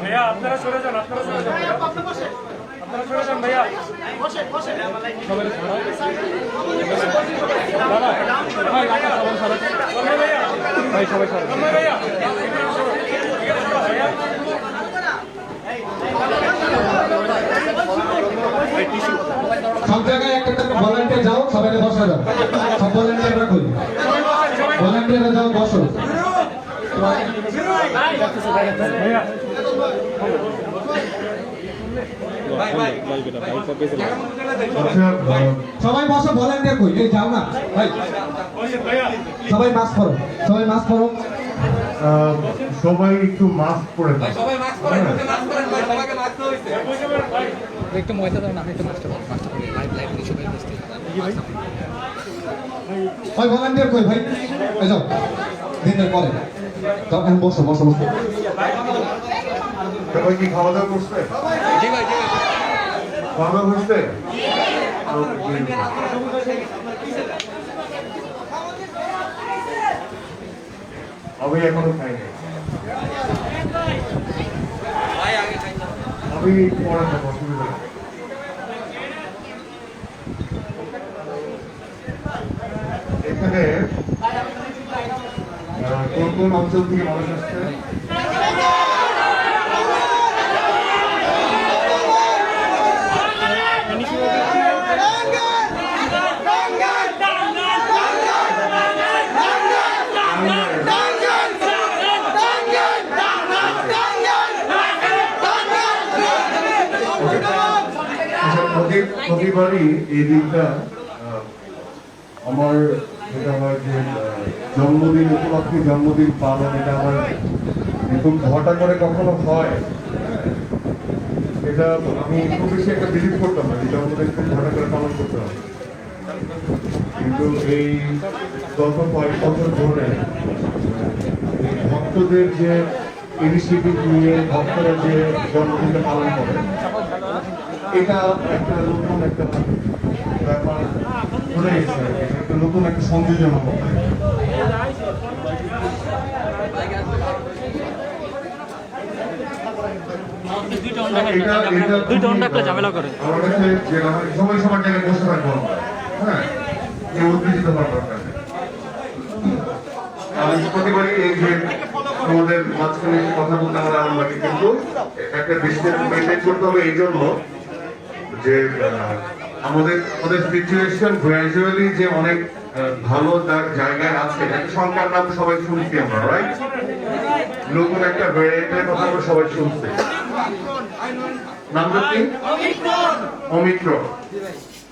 भैया আপনারা সরে যান भैया सब जगह एक वॉलंटियर जाओ सबाई बसा जाओ सब वॉलंटियर कई वॉलंटियर जाओ बसो সবাই বসো ভলান্টিয়ার কই এই যাও না ভাই সবাই মাস্ক পরো সবাই একটু মাস্ক পরে দাও সবাই মাস্ক পরেন মাস্ক পরেন ভাই সবাইকে মাস্ক হইছে একটু ময়দা দাও না একটু মাস্ক পরে লাইভ নিচে বের করতে ভাই ভলান্টিয়ার কই ভাই এই যাও দিনের পরে যাও এখন বসো সবাই কি খাওয়া দাওয়া করছে জি ভাই খাওয়া দাওয়া করছে আমি এখনো খাইনি ভাই আগে খাই আমি পরে খাবো অসুবিধা নেই এখানে কোন অঞ্চল থেকে মানুষ আসছে প্রতিবারই এই দিনটা আমার যেটা হয় যে জন্মদিন উপলক্ষে জন্মদিন পালন এটা আমার এরকম ঘটা করে কখনো হয় এটা আমি খুব বেশি একটা বিলিভ করতাম না যে জন্মদিনকে ঘটা করে পালন করতে হবে কিন্তু এই গত কয়েক বছর ধরে ভক্তদের যে ইনিশিয়েটিভ নিয়ে ভক্তরা যে জন্মদিনটা পালন করে এটা একটা নতুন একটা ব্যাপার ঘুরে এসেছে একটা নতুন একটা সংযোজন হবে ঝামেলা করে আমার কাছে যে সবাই সবার জায়গায় বসে থাকবো হ্যাঁ এই উদ্ভিজিত হওয়ার দরকার আমি প্রতিবারই এই যে আমাদের মাঝখানে কথা বলতে আমার আরাম লাগে কিন্তু একটা ডিস্টেন্স মেনটেন করতে হবে এই জন্য যে আমাদের সিচুয়েশন গ্র্যাজুয়ালি যে অনেক ভালো জায়গায় আছে একটা সংখ্যার নাম সবাই শুনছি আমরা রাইট নতুন একটা ভ্যারিয়েন্টের কথা আমরা সবাই শুনছি নামটা কি অমিক্রন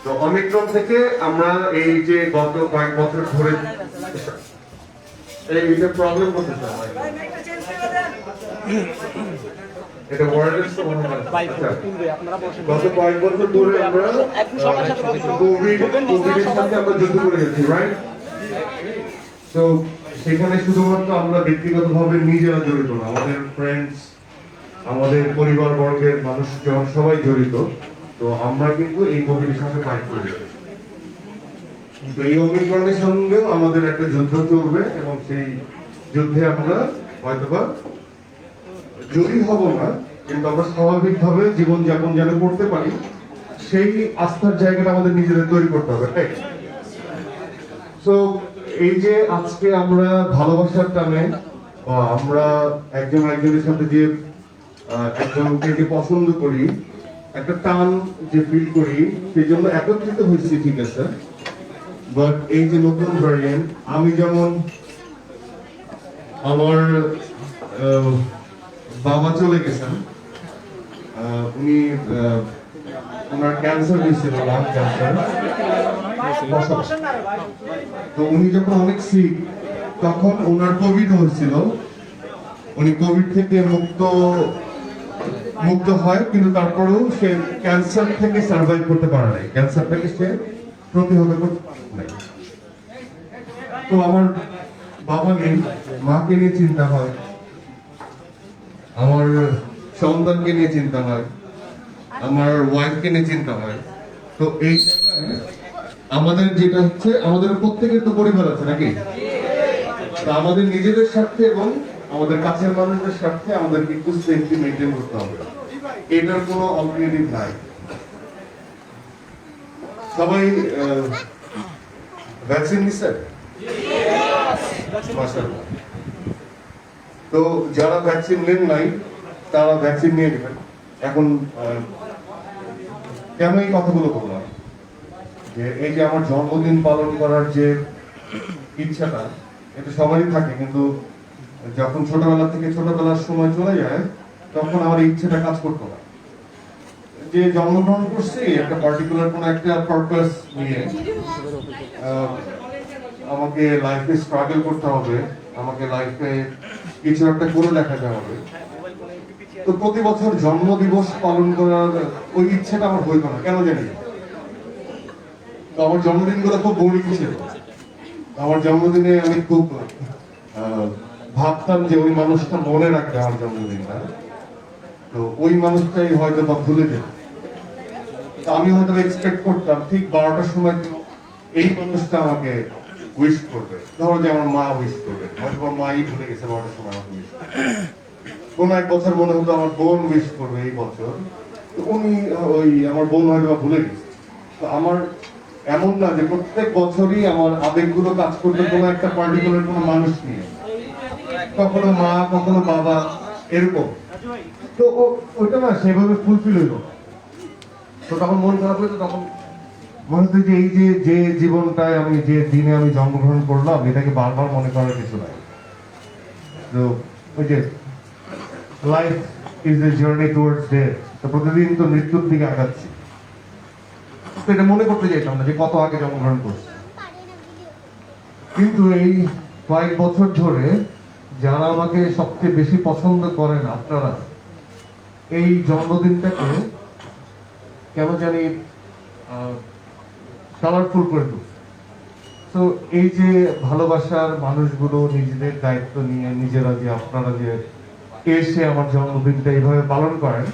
তো অমিক্রন থেকে আমরা এই যে গত কয়েক বছর ধরে এইটা প্রবলেম করতেছে এটা ওয়ারলেস তো মনে হয় গত কয়েক বছর ধরে আমরা কোভিডের সাথে আমরা যুদ্ধ করে যাচ্ছি রাইট তো সেখানে শুধুমাত্র আমরা ব্যক্তিগতভাবে নিজেরা জড়িত না আমাদের ফ্রেন্ডস আমাদের পরিবার বর্গের মানুষজন সবাই জড়িত তো আমরা কিন্তু এই কোভিডের সাথে ফাইট করি তো এই অমিক্রনের সঙ্গেও আমাদের একটা যুদ্ধ চলবে এবং সেই যুদ্ধে আমরা হয়তোবা জয়ী হব না কিন্তু আমরা স্বাভাবিকভাবে জীবনযাপন যেন করতে পারি সেই আস্থার জায়গাটা আমাদের নিজেদের তৈরি করতে হবে তাই তো এই যে আজকে আমরা ভালোবাসার টানে বা আমরা একজন একজনের সাথে যে একজনকে যে পছন্দ করি একটা টান যে ফিল করি সেই জন্য একত্রিত হয়েছি ঠিক আছে বাট এই যে নতুন ভ্যারিয়েন্ট আমি যেমন আমার বাবা চলে গেছেন উনি ওনার ক্যান্সার হয়েছিল লাং ক্যান্সার তো উনি যখন অনেক সিক তখন ওনার কোভিড হয়েছিল উনি কোভিড থেকে মুক্ত হয়, কিন্তু তারপরেও সে ক্যান্সার থেকে সার্ভাইভ করতে পারে নাই, ক্যান্সারটাকে সে প্রতিহত করতে পারে নাই। তো আমার বাবা নেই, মাকে নিয়ে চিন্তা হয়, আমার সন্তানকে নিয়ে চিন্তা হয়, আমার ওয়াইফকে নিয়ে চিন্তা হয়। তো এই জায়গায় আমাদের যেটা হচ্ছে, আমাদের প্রত্যেকের তো পরিবার আছে নাকি? তো আমাদের নিজেদের স্বার্থে এবং আমাদের কাছের মানুষদের স্বার্থে আমাদের কিন্তু সেফটি মেনটেন করতে হবে, এটার কোনো অল্টারনেটিভ নাই। সবাই ভ্যাকসিন নিচ্ছে? মাশাআল্লাহ। তো যারা ভ্যাকসিন নেন নাই তারা ভ্যাকসিন নিয়ে নেবেন। এখন কেন এই কথাগুলো বললাম, যে এই যে আমার জন্মদিন পালন করার যে ইচ্ছাটা, এটা সবারই থাকে, কিন্তু যখন ছোটবেলার সময় চলে যায় তখন আমার এই ইচ্ছাটা কাজ করতো না। যে জন্মগ্রহণ করছি একটা পার্টিকুলার কোন একটা পারপাস নিয়ে, আমাকে লাইফে স্ট্রাগল করতে হবে, আমাকে লাইফে কিছু একটা করে দেখাতে হবে। তো প্রতি বছর জন্মদিবস পালন করার ওই ইচ্ছাটা আমার হইতো না, কেন জানি না। তো আমার জন্মদিনগুলো খুব বোরিং ছিল। আমার জন্মদিনে আমি খুব ভাবতাম যে ওই মানুষটা মনে রাখবে আমার জন্মদিনটা, তো ওই মানুষটাই হয়তো বা ভুলে যেত। তো আমি হয়তো এক্সপেক্ট করতাম ঠিক 12টার সময় এই মানুষটা আমাকে উইশ করবে, ধরো যে আমার মা উইশ করবে, হয়তো আমার মাই ভুলে গেছে 12টার সময় আমাকে উইশ করবে। কোন এক বছর মনে হতো আমার বোন উইশ করবে এই বছর, তো উনি আমার বোন হয়তো বা ভুলে গেছে। তো আমার এমন না যে প্রত্যেক বছরই আমার আবেগগুলো কাজ করতে কোনো একটা পার্টিকুলার কোনো মানুষ নিয়ে, কখনো মা কখনো বাবা এরকম। তো ওইটা না সেভাবে ফুলফিল হইল। তো তখন মন খারাপ হইতো, তখন মনে হতো যে এই যে জীবনটায় আমি যে দিনে আমি জন্মগ্রহণ করলাম এটাকে বারবার মনে করার কিছু নাই। তো ওই যে life is a journey towards death, তো প্রতিদিন তো মৃত্যুর দিকে আগাচ্ছি। তো এটা মনে করতে চাইতাম না যে কত আগে জন্মগ্রহণ করছি। কিন্তু এই কয়েক বছর ধরে যারা আমাকে সবচেয়ে বেশি পছন্দ করেন আপনারা, এই জন্মদিনটাকে কেন জানি কালারফুল করে তুলছে। তো এই যে ভালোবাসার মানুষগুলো নিজেদের দায়িত্ব নিয়ে নিজেরা যে আপনারা যে এসে আমার জন্মদিনটা এইভাবে পালন করেন,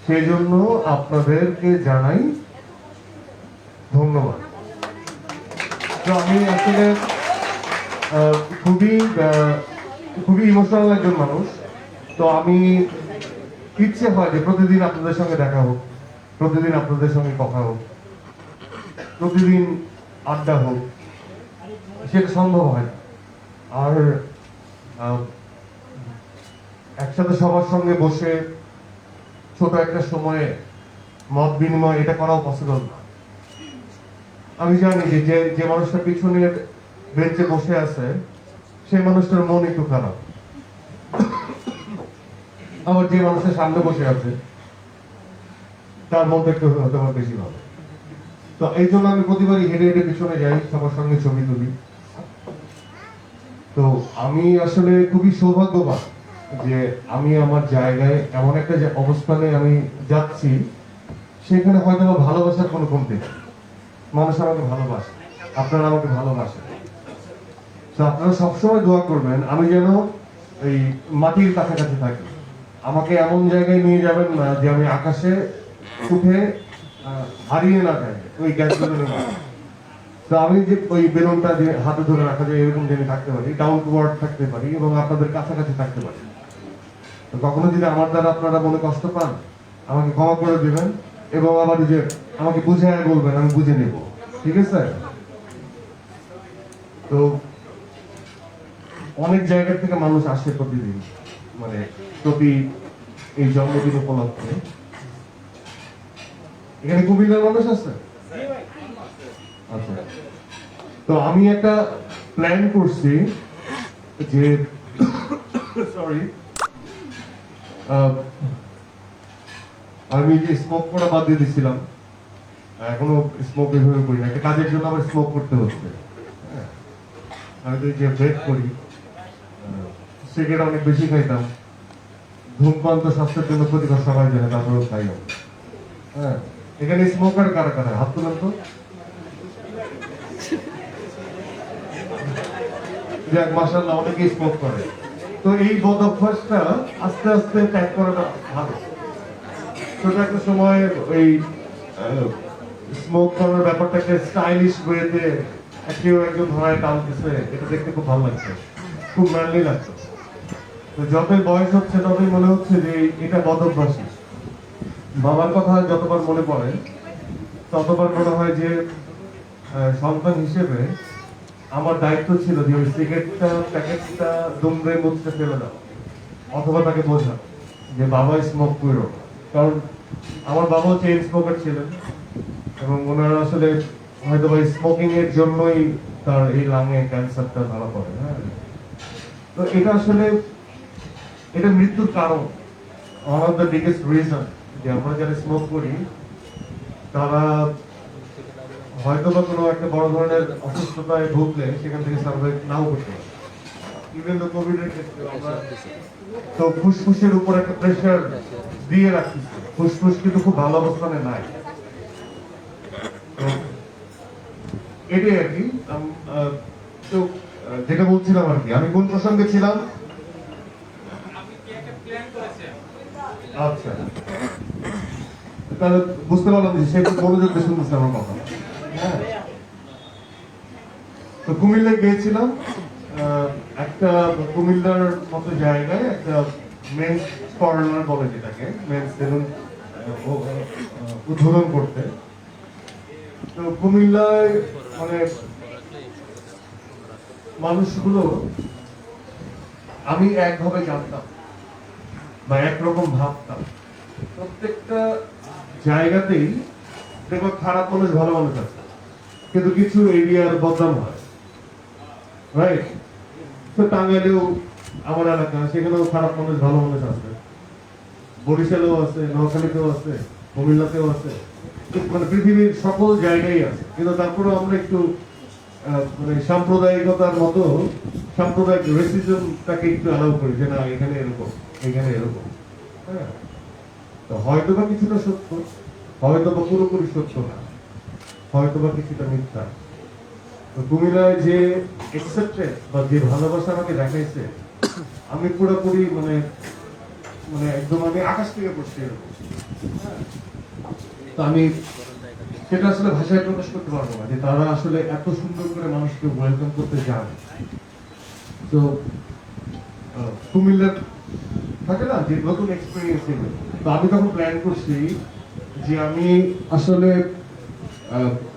সেই জন্য আপনাদেরকে জানাই ধন্যবাদ। তো আমি আসলে খুবই ইমোশনাল একজন মানুষ। তো আমি ইচ্ছে হয় যে প্রতিদিন আপনাদের সঙ্গে দেখা হোক, প্রতিদিন আপনাদের সঙ্গে কথা হোক, প্রতিদিন আড্ডা হোক, সেটা সম্ভব হয় না। আর একসাথে সবার সঙ্গে বসে ছোট একটা সময়ে মত বিনিময় এটা করাও পসিবল না। আমি জানি যে যে মানুষটা পিছনের বেঞ্চে বসে আছে সেই মানুষটার মন একটু খারাপ, আবার যে মানুষের সামনে বসে আছে তার মনটা একটু হয়তো আমার বেশি ভালো। তো এই জন্য আমি প্রতিবারই হেঁটে হেঁটে পিছনে যাই, সবার সঙ্গে ছবি তুলি। তো আমি আসলে খুবই সৌভাগ্যবান যে আমি আমার জায়গায় এমন একটা অবস্থানে আমি যাচ্ছি, সেখানে হয়তো বা ভালোবাসার কোনো কমতি নেই। মানুষ আমাকে ভালোবাসে, আপনারা আমাকে ভালোবাসেন। তো আপনারা সবসময় দোয়া করবেন আমি যেন এই মাটির কাছাকাছি থাকি। আমাকে এমন জায়গায় নিয়ে যাবেন না যে আমি আকাশে উঠে হারিয়ে না যাই ওই গ্যাস বেলুনের মধ্যে। তো আমি যে ওই বেলুনটা যে হাতে ধরে রাখা যায় এরকম যে থাকতে পারি, ডাউন টু আর্থ থাকতে পারি এবং আপনাদের কাছাকাছি থাকতে পারি। তো কখনো যদি আমার দ্বারা আপনারা মনে কষ্ট পান আমাকে ক্ষমা করে দেবেন, এবং আবার যে আমাকে বুঝে বলবেন, আমি বুঝে নেব, ঠিক আছে? তো অনেক জায়গা থেকে মানুষ আসে প্রতিদিন, মানে প্রতি এই জন্মদিন উপলক্ষে। এখানে কুমিল্লার মানুষ আছে? আচ্ছা। তো আমি একটা প্ল্যান করছি যে সরি আমি যে স্মোক করা বাদ দিয়ে দিচ্ছিলাম, এখনো স্মোক এভাবে করি না, একটা কাজের জন্য আমার স্মোক করতে হচ্ছে। আমি তো যে ব্রেক করি, সিগারেট অনেক বেশি খাইতাম, ধূমপান তো স্বাস্থ্যের জন্য ক্ষতিকর, সবাই জানে, তারপরেও খাই না। হ্যাঁ, এখানে স্মোকার কারা কারা হাত তুলেন তো। যাক, মাশাআল্লাহ, অনেকেই স্মোক করে। তো এই বদ অভ্যাসটা আস্তে আস্তে ত্যাগ করাটা ভালো। ছোট একটা সময় ওই স্মোক করার ব্যাপারটা একটা স্টাইলিশ ওয়েতে কেউ একজন ধরায় টানতেছে, এটা দেখতে খুব ভালো লাগছে, খুব ম্যানলি লাগছে। তো যতই বয়স হচ্ছে ততই মনে হচ্ছে যে এটা বদ অভ্যাসী। বাবার কথা যতবার মনে পড়ে ততবার মনে হয় যে সন্তান হিসেবে আমার দায়িত্ব ছিল যে ওই সিগারেটটা প্যাকেটটা দুমড়ে মুচড়ে ফেলে দাও, অথবা তাকে বোঝা যে বাবা স্মোক করো। কারণ আমার বাবাও চেইন স্মোকার ছিলেন এবং ওনারা আসলে হয়তো বা স্মোকিং এর জন্যই তার এই লাংয়ে ক্যান্সারটা ধরা পড়ে। হ্যাঁ, তো এটা আসলে এটা মৃত্যুর কারণ, one of the biggest reason. যে আমরা যারা স্মোক করি তারা হয়তো বা কোনো একটা বড় ধরনের অসুস্থতায় ভুগলে সেখান থেকে সার্ভাইভ নাও করতে পারে। ইভেন তো কোভিডের ক্ষেত্রে আমরা তো ফুসফুসের উপর একটা প্রেশার দিয়ে রাখছি, ফুসফুস কিন্তু খুব ভালো অবস্থানে নাই। তো এটাই আর কি। তো যেটা বলছিলাম আর কি, আমি কোন প্রসঙ্গে ছিলাম? আচ্ছা, তাহলে বুঝতে পারলাম যে সে খুব মনোযোগ দিয়ে শুনতেছে আমার কথা। হ্যাঁ, তো কুমিল্লায় গিয়েছিলাম, একটা কুমিল্লার মতো জায়গায় একটা মেন্স কর্নার বলে যেটাকে, মেন্স সেলুন উদ্বোধন করতে। তো কুমিল্লায় মানে মানুষগুলো আমি একভাবে জানতাম বা একরকম ভাবতাম। প্রত্যেকটা জায়গাতেই দেখো খারাপ মানুষ ভালো মানুষ আছে, কিন্তু কিছু এরিয়ার বদনাম হয়, রাইট? তো টাঙ্গাইলেও আমার এলাকা, সেখানেও খারাপ মানুষ ভালো মানুষ আছে, বরিশালেও আছে, নোয়াখালীতেও আছে, কুমিল্লাতেও আছে, মানে পৃথিবীর সকল জায়গায় আছে। কিন্তু তারপরেও আমরা একটু মানে সাম্প্রদায়িকতার মতো সাম্প্রদায়িক রেসিজমটাকে একটু অ্যালাউ করি যে না এখানে এরকম, এখানে এরকম। হ্যাঁ, তো হয়তো বা কিছুটা সত্য, হয়তো বা পুরোপুরি সত্য না, হয়তো বা কিছুটা মিথ্যা। তো কুমিল্লায় যে একসেপ্টেড বা যে ভালোবাসা আমাকে দেখাইছে, আমি পুরোপুরি মানে মানে একদম আমি আকাশ থেকে পড়ছি এরকম। তো আমি সেটা আসলে ভাষায় প্রকাশ করতে পারবো না যে তারা আসলে এত সুন্দর করে মানুষকে ওয়েলকাম করতে জানে। তো কুমিল্লার থাকে না যে নতুন এক্সপিরিয়েন্স ছিল। তো আমি তখন প্ল্যান করছি যে আমি আসলে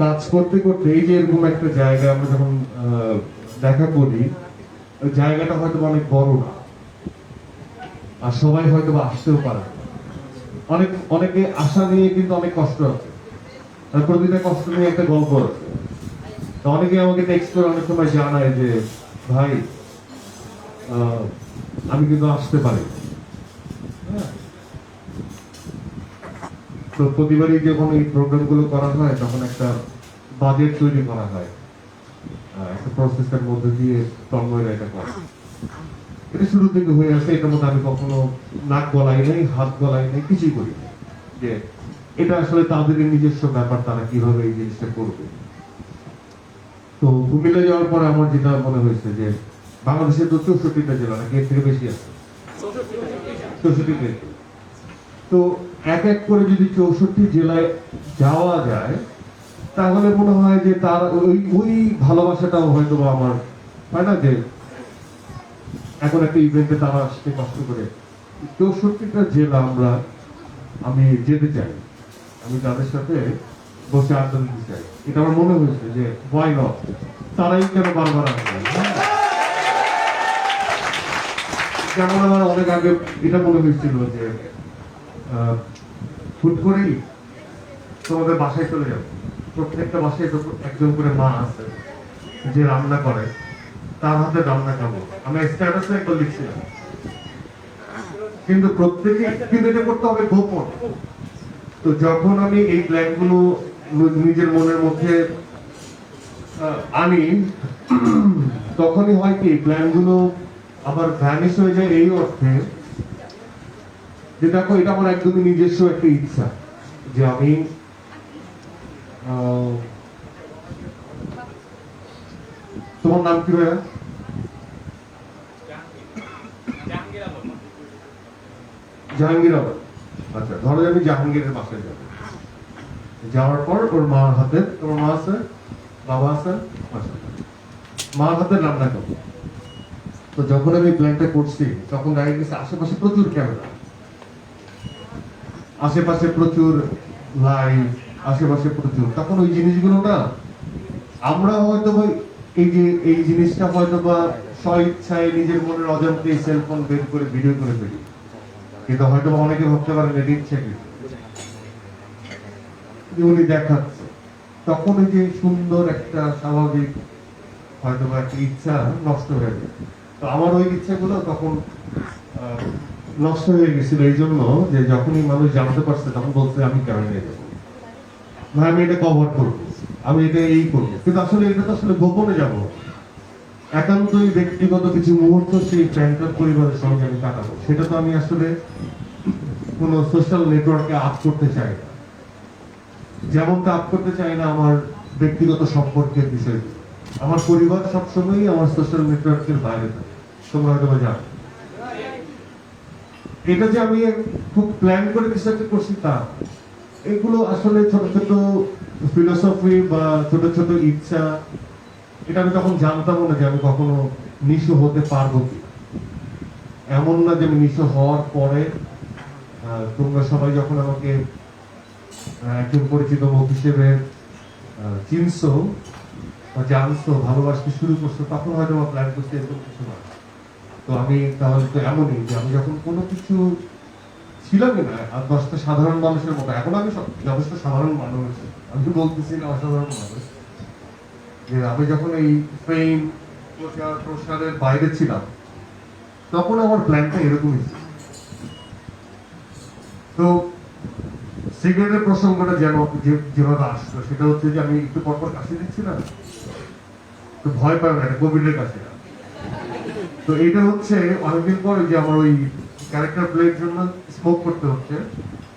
কাজ করতে করতে এই যে এরকম একটা জায়গা আমরা যখন দেখা করি, ওই জায়গাটা হয়তো অনেক বড় না, আর সবাই হয়তো আসতেও পারে। অনেকে আশা নিয়ে কিন্তু অনেক কষ্ট আছে, আর প্রতিটা কষ্ট নিয়ে একটা গল্প আছে। তো অনেকে আমাকে টেক্সট করে অনেক সময় জানায় যে ভাই আমি কিন্তু আসতে পারি। তো প্রতিবারই যখন এই প্রোগ্রাম গুলো করা হয় তখন একটা বাজেট তৈরি করা হয়, একটা প্রসেসের মধ্যে দিয়ে তন্ময়রা এটা করে। এটা শুরু থেকে হয়ে আসে, এটার মধ্যে আমি কখনো নাক গলাই নাই, হাত গলাই নাই, কিছুই করি না। যে এটা আসলে তাদের নিজস্ব ব্যাপার, তারা কিভাবে এই জিনিসটা করবে। তো কুমিল্লা যাওয়ার পরে আমার যেটা মনে হয়েছে যে বাংলাদেশের তো 64টা জেলা, নাকি এর থেকে বেশি আছে, 64টা। তো এক এক করে যদি 64 জেলায় যাওয়া যায় তাহলে মনে হয় যে তার ওই ভালোবাসাটাও হয়তো আমার হয় না, যে এখন একটা ইভেন্টে তারা আসতে কষ্ট করে 64টা জেলা আমি যেতে চাই, আমি তাদের সাথে বসে আড্ডা দিতে চাই। এটা আমার মনে হয়েছে যে হোয়াই নট, তারাই কেন বারবার আসবে। যেমন আমার অনেক আগে এটা মনে হয়েছিল যে হুট করেই তোমাদের বাসায় চলে যাবো, প্রত্যেকটা বাসায় একজন করে মা আছে যে রান্না করে, তার হাতে রান্না খাবো। আমি স্ট্যাটাসে একবার লিখছিলাম, কিন্তু প্রত্যেকে কিন্তু এটা করতে হবে গোপন। তো যখন আমি এই প্ল্যানগুলো নিজের মনের মধ্যে আনি, তখনই হয় কি প্ল্যানগুলো আবার ভ্যানিশ হয়ে যায়, এই অর্থে যে দেখো এটা আমার একদমই নিজস্ব একটা ইচ্ছা যে আমি তোমার নাম কি ভাইয়া? জাহাঙ্গীর আলম। আচ্ছা, ধরো আমি জাহাঙ্গীরের বাসায় যাবো, যাওয়ার পর ওর মার হাতে, তোমার মা আছে, বাবা আছে, আচ্ছা, মার হাতে রান্না করবো। তো যখন আমি প্ল্যানটা করছি তখন দেখা গেছে আশেপাশে প্রচুর ক্যামেরা, আশেপাশে প্রচুর লাইভ, আশেপাশে প্রচুর, তখন ওই জিনিসগুলো না আমরা হয়তো এই জিনিসটা হয়তো বা স্বইচ্ছায় নিজের মনের অজান্তে সেলফোন বের করে ভিডিও করে ফেলি, কিন্তু হয়তো অনেকে ভাবতে পারেন এটা ইচ্ছে উনি দেখাচ্ছে, তখন ওই যে সুন্দর একটা স্বাভাবিক হয়তো বা একটা ইচ্ছা নষ্ট হয়ে যায়। তো আমার ওই ইচ্ছাগুলো তখন নষ্ট হয়ে গেছিল এই জন্য যে যখনই মানুষ জানতে পারছে তখন বলছে আমি কেমন নিয়ে যাবো, ভাই আমি এটা কভার করবো, আমি এটা এই করবো, কিন্তু আসলে এটা তো আসলে গোপনে যাবো, একান্তই ব্যক্তিগত কিছু মুহূর্ত সেই ফ্যান্টার পরিবারের সঙ্গে আমি কাটাবো, সেটা তো আমি আসলে কোনো সোশ্যাল নেটওয়ার্কে আপ করতে চাই না, যেমনটা আপ করতে চাই না আমার ব্যক্তিগত সম্পর্কের বিষয়গুলো। আমার পরিবার সবসময়ই আমার সোশ্যাল নেটওয়ার্কের বাইরে থাকে, তোমরা হয়তো জানো। এটা যে আমি খুব প্ল্যান করে কিছু একটা করছি তা, এগুলো আসলে ছোট ছোট ফিলোসফি বা ছোট ছোট ইচ্ছা, এটা আমি তখন জানতাম না যে আমি কখনো নিঃস্ব হতে পারবো কি, এমন না যে আমি নিঃস্ব হওয়ার পরে তোমরা সবাই যখন আমাকে একজন পরিচিত মুখ হিসেবে চিনছো বা জানছো, ভালোবাসতে শুরু করছো, তখন হয়তো আমার প্ল্যান করতে এরকম কিছু না। তো আমি তাহলে তো এমনই যে আমি যখন কোনো কিছু ছিলামই না, আর 10টা সাধারণ মানুষের মতো, এখন আমি যথেষ্ট সাধারণ মানুষ, আমি বলতেছি না অসাধারণ মানুষ, যে আমি যখন এই ফেম প্রসারের বাইরে ছিলাম তখন আমার প্ল্যানটা এরকমই ছিল। তো সিগারেটের প্রসঙ্গটা যেভাবে আসলো সেটা হচ্ছে যে আমি একটু পরপর কাশি দিচ্ছি না, তো ভয় পাই না, কোভিডের কাশি না। তো এটা হচ্ছে অনেকদিন পরে যে আমার ওই ক্যারেক্টার প্লের জন্য স্মোক করতে হচ্ছে,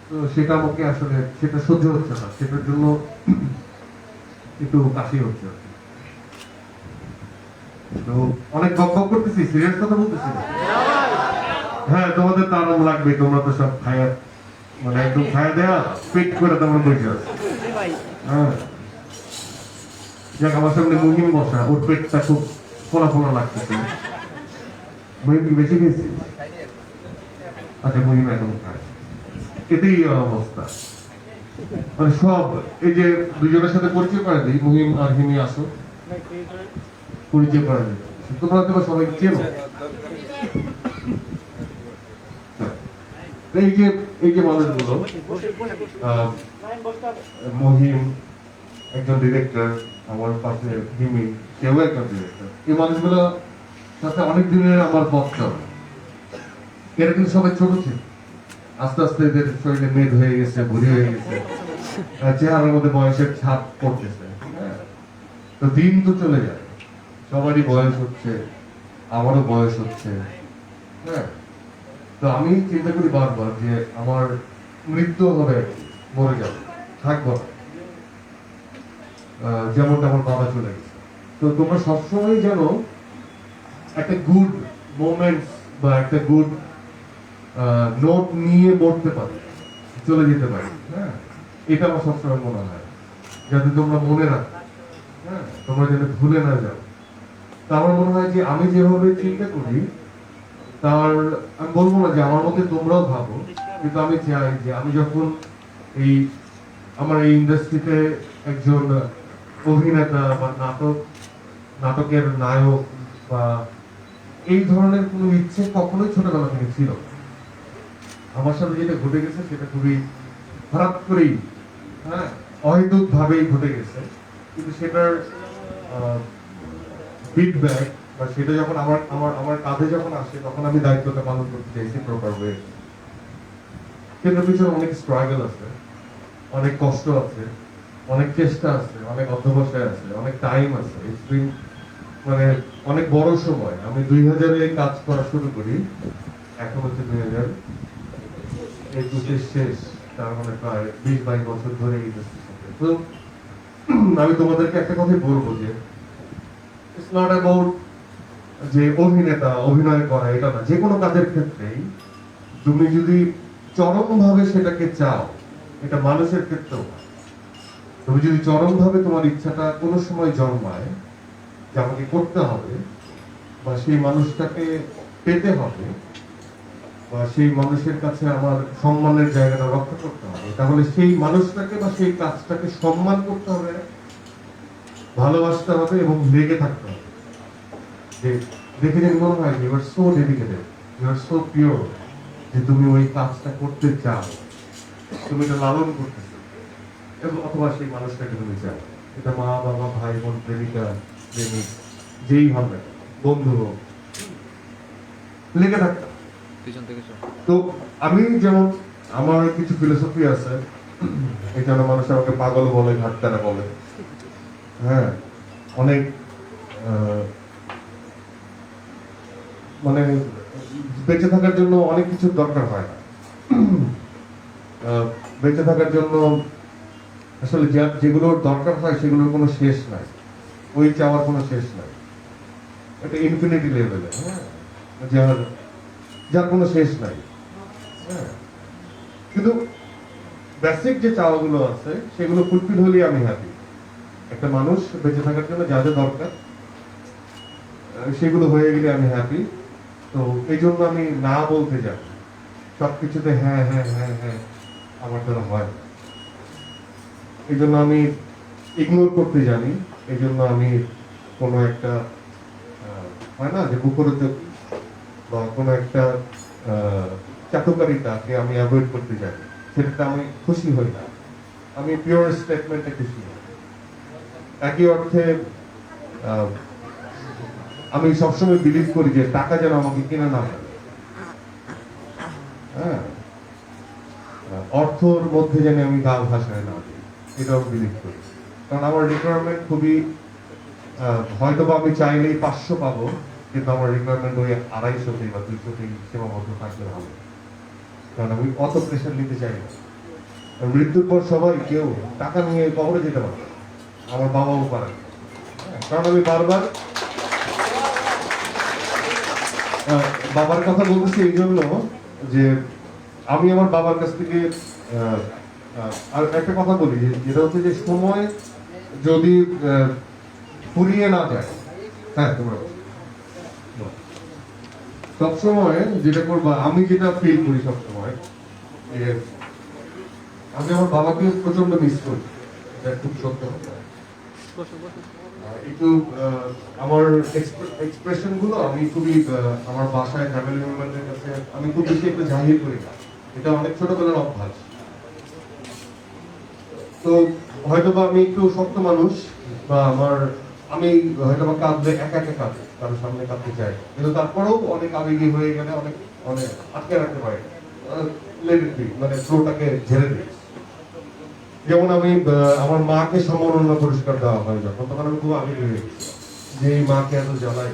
তো সেটা আমাকে আসলে সেটা সহ্য হচ্ছে না, সেটার জন্য একটু কাশি হচ্ছে। তো অনেক বক করতেছি, সিরিয়াস কথা বলতেছি। হ্যাঁ, তোমাদের তো আরাম লাগবে, তোমরা তো সব খায়া মানে একদম খায়া দেয়া পেট করে তোমরা বসে আছে। হ্যাঁ, যাক, আমার সামনে মুহিম বসা, ওর পেটটা খুব ফোলা ফোলা লাগতেছে। মুহিম কি বেশি খেয়েছি? আচ্ছা, মুহিম এখন খায়, এতেই অবস্থা। মানে সব এই যে দুজনের সাথে পরিচয় করে দিই, মুহিম আর হিমি আসো, পরিচয় করে দিই, তোমরা তো সবাই চেনো। এই যে মানুষগুলো, মহিম একজন ডিরেক্টর, আমার পাশে হিমি সেও একজন ডিরেক্টর, এই মানুষগুলো সাথে অনেক দিনের আমার পথ চলে। এরা কিন্তু সবাই ছোট ছিল, আস্তে আস্তে এদের শরীরে মেদ হয়ে গেছে, বুড়ি হয়ে গেছে, চেহারার মধ্যে বয়সের ছাপ পড়তেছে। তো দিন তো চলে যায়, সবারই বয়স হচ্ছে, আমারও বয়স হচ্ছে। হ্যাঁ, তো আমি চিন্তা করি বারবার যে আমার মৃত্যু হবে, মরে যাবো, থাকবো, যেমনটা আমার বাবা চলে গেছে। তো তোমরা সবসময় যেন একটা গুড মোমেন্টস বা একটা গুড নোট নিয়ে মরতে পারি, চলে যেতে পারি। হ্যাঁ, এটা আমার সবসময় মনে হয়, যাতে তোমরা মনে রাখো, হ্যাঁ, তোমরা যেন ভুলে না যাও। তা আমার মনে হয় যে আমি যেভাবে চিন্তা করি, তার আমি বলবো না যে আমার মধ্যে তোমরাও ভাবো, কিন্তু আমি চাই যে আমি যখন আমার এই ইন্ডাস্ট্রিতে একজন অভিনেতা বা নাটকের নায়ক বা এই ধরনের কোনো ইচ্ছে কখনোই ছোটবেলা থেকে ছিল। আমার সাথে যেটা ঘটে গেছে সেটা খুবই খারাপ করেই, হ্যাঁ, অহেতুক ভাবেই ঘটে গেছে, কিন্তু সেটার ফিডব্যাক বা সেটা যখন আমার কাঁধে যখন আসে তখন আমি দায়িত্বটা পালন করতে চাইছি প্রপার ওয়ে। কিন্তু পিছনে অনেক স্ট্রাগল আছে, অনেক কষ্ট আছে, অনেক চেষ্টা আছে, অনেক অধ্যবসায় আছে, অনেক টাইম আছে, মানে অনেক বড় সময়। আমি 2000-এ কাজ করা শুরু করি, এখন হচ্ছে 2000 21 শেষ, তার মানে প্রায় 20-22 বছর ধরে এই ইন্ডাস্ট্রির সাথে। তো আমি তোমাদেরকে একটা কথাই বলবো যে ইটস নট অ্যাবাউট যে অভিনেতা অভিনয় করা, এটা না, যে কোনো কাজের ক্ষেত্রেই তুমি যদি চরমভাবে সেটাকে চাও, এটা মানুষের ক্ষেত্রেও না। তুমি যদি চরমভাবে তোমার ইচ্ছাটা কোনো সময় জন্মায় যে আমাকে করতে হবে বা সেই মানুষটাকে পেতে হবে বা সেই মানুষের কাছে আমার সম্মানের জায়গাটা রক্ষা করতে হবে, তাহলে সেই মানুষটাকে বা সেই কাজটাকে সম্মান করতে হবে, ভালোবাসতে হবে এবং লেগে থাকতে হবে। যে দেখে যে মনে হয় you are so dedicated, you are so pure, যে তুমি ওই কাজটা করতে চাও, তুমি এটা লালন করতেছো, এবং অথবা সেই মানুষটাকে তুমি চাও। এটা মা বাবা ভাই বোন প্রেমিকা প্রেমিক যেই হবে, বন্ধু হোক, লেগে থাকতে হবে। পিছন থেকে চল। তো আমি যেমন আমার কিছু ফিলোসফি আছে, এই জন্য মানুষ আমাকে পাগল বলে, ঘাটতারা বলে, হ্যাঁ, অনেক মানে বেঁচে থাকার জন্য অনেক কিছুর দরকার হয় না। বেঁচে থাকার জন্য আসলে যেগুলোর দরকার হয় সেগুলোর কোনো শেষ নাই, ওই চাওয়ার কোনো শেষ নাই, এটা ইনফিনিটি লেভেলে, হ্যাঁ, যার কোনো শেষ নাই, হ্যাঁ। কিন্তু বেসিক যে চাওয়াগুলো আছে সেগুলো ফুলফিল হলেই আমি হ্যাপি। একটা মানুষ বেঁচে থাকার জন্য যা যা দরকার সেগুলো হয়ে গেলে আমি হ্যাপি। তো এই জন্য আমি না বলতে যাই সবকিছুতে, হ্যাঁ হ্যাঁ হ্যাঁ হ্যাঁ আমার দ্বারা হয় না। এই জন্য আমি ইগনোর করতে জানি, এই জন্য আমি কোনো একটা হয় না যে মুখরোচক বা কোনো একটা চাটুকারিতাকে আমি অ্যাভয়েড করতে জানি, সেটাতে আমি খুশি হই না, আমি পিওর স্টেটমেন্টে খুশি হই। একই অর্থে আমি সবসময় বিলিভ করি যে টাকা যেন আমাকে কিনে না ফেলে, হ্যাঁ, অর্থর মধ্যে যেন আমি গা ভাসায় না দিই, এটাও বিলিভ করি। কারণ আমার রিকোয়ারমেন্ট খুবই, হয়তো বা আমি চাইলেই 500 পাবো, কিন্তু আমার রিকোয়ারমেন্ট ওই 250 বা 200 সীমাবদ্ধ থাকলে ভালো। কারণ আমি অত প্রেশার নিতে চাই না। মৃত্যুর পর সবাই কেউ টাকা নিয়ে কবরে যেতে পারে, আমার বাবাও পারে, কারণ আমি বারবার বাবার কথা বলতেছি এই জন্য যে আমি আমার বাবার কাছ থেকে আর একটা কথা বলি, যেটা হচ্ছে যে সময় যদি ফুরিয়ে না যায়, হ্যাঁ, তোমরা সবসময় যেটা করবা, আমি যেটা ফিল করি সবসময়, আমি আমার বাবাকে প্রচন্ড মিস করি, এটা খুব সত্য কথা। একটু আমার এক্সপ্রেশন গুলো আমি খুবই আমার বাসায় ফ্যামিলি মেম্বারদের কাছে আমি খুব বেশি একটু জাহির করি না, এটা অনেক ছোটবেলার অভ্যাস। তো হয়তোবা আমি একটু শক্ত মানুষ, বা আমি হয়তোবা কাঁদলে একা একা কাঁদে, কারোর সামনে কাঁদতে চাই, কিন্তু তারপরেও অনেক আবেগী হয়ে গেলে অনেক অনেক আটকে রাখতে পারি, মানে ফ্লোটাকে ঝেড়ে দিই। যেমন আমি আমার মাকে সম্মাননা পুরস্কার দেওয়া হয় যখন, তখন আমি খুব আবেগী হয়ে গেছি যে এই মাকে এত জ্বালাই,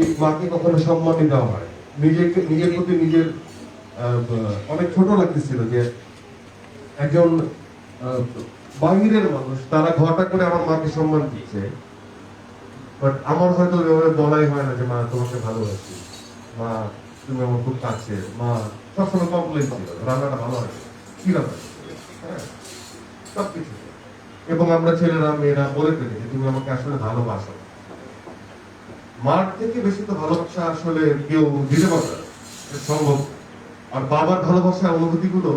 এই মাকে কখনো সম্মানই দেওয়া হয়, নিজের প্রতি নিজের অনেক ছোট লাগতেছিল যে একজন বাহিরের মানুষ, তারা ঘটা করে আমার মাকে সম্মান দিচ্ছে, বাট আমার হয়তো বলাই হয় না যে মা তোমাকে ভালোবাসি, মা তুমি আমার খুব কাছে, মা সবসময় কমপ্লেন ছিল রান্নাটা ভালো হয়, কি রান্না, হ্যাঁ, সবকিছু। এবং আমরা ছেলেরা মেয়েরা বলে ফেলি যে তুমি আমাকে আসলে ভালোবাসো, মার থেকে বেশি তো ভালোবাসা আসলে কেউ দিতে পারবে না, সম্ভব। আর বাবার ভালোবাসার অনুভূতি গুলো